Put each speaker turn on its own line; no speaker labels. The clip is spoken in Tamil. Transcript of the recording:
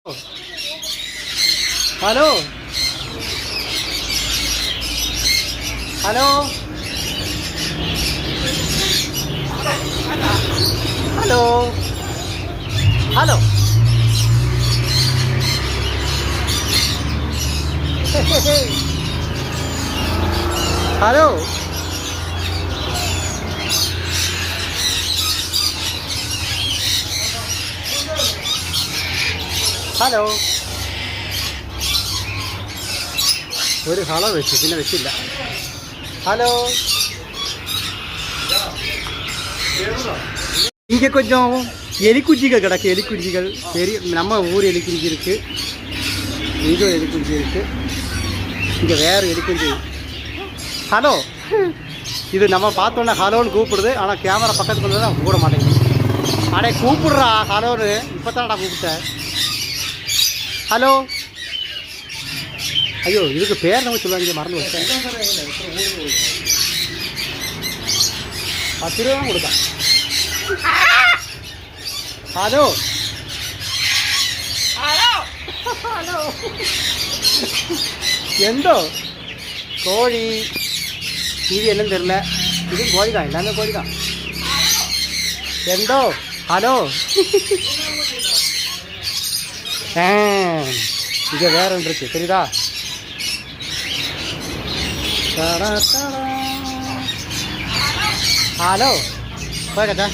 Hello hello hello hello hello hello ഒരു ഹലോ വെച്ചു പിന്നെ വെച്ചില്ല. ഹലോ இங்கே கொஞ்சம் எலிக்குஞ்சிகள் கிடக்கு. எலிக்குஞ்சிகள் பெரிய நம்ம ஊர் எலிக்குஞ்சி இருக்குது, இங்கே எலிக்குஞ்சி இருக்குது, இங்கே வேறு எலிக்குஞ்சி. ஹலோ இது நம்ம பார்த்தோன்னே ஹலோன்னு கூப்பிடுது. ஆனால் கேமரா பக்கத்துக்கு வந்து தான் கூப்பிட மாட்டேங்குது. அடே கூப்பிடுறா ஹலோன்னு, இப்போ தான்டா கூப்பிட்டேன். ஹலோ ஐயோ இதுக்கு பேர் நம்ம சொல்லுவாங்க, மறந்து வச்சேன். 10 ரூபா கொடுத்தா. ഹലോ ഹലോ ഹലോ എന്തോ കോഴി TV എല്ലാം തരില്ല. ഇതും കോഴിതാ, എല്ലാமே കോഴിതാ. എന്തോ ഹലോ இங்கே வேற ஒன்று இருக்கு தெரியுதா? ஹலோ போய் கச்சா.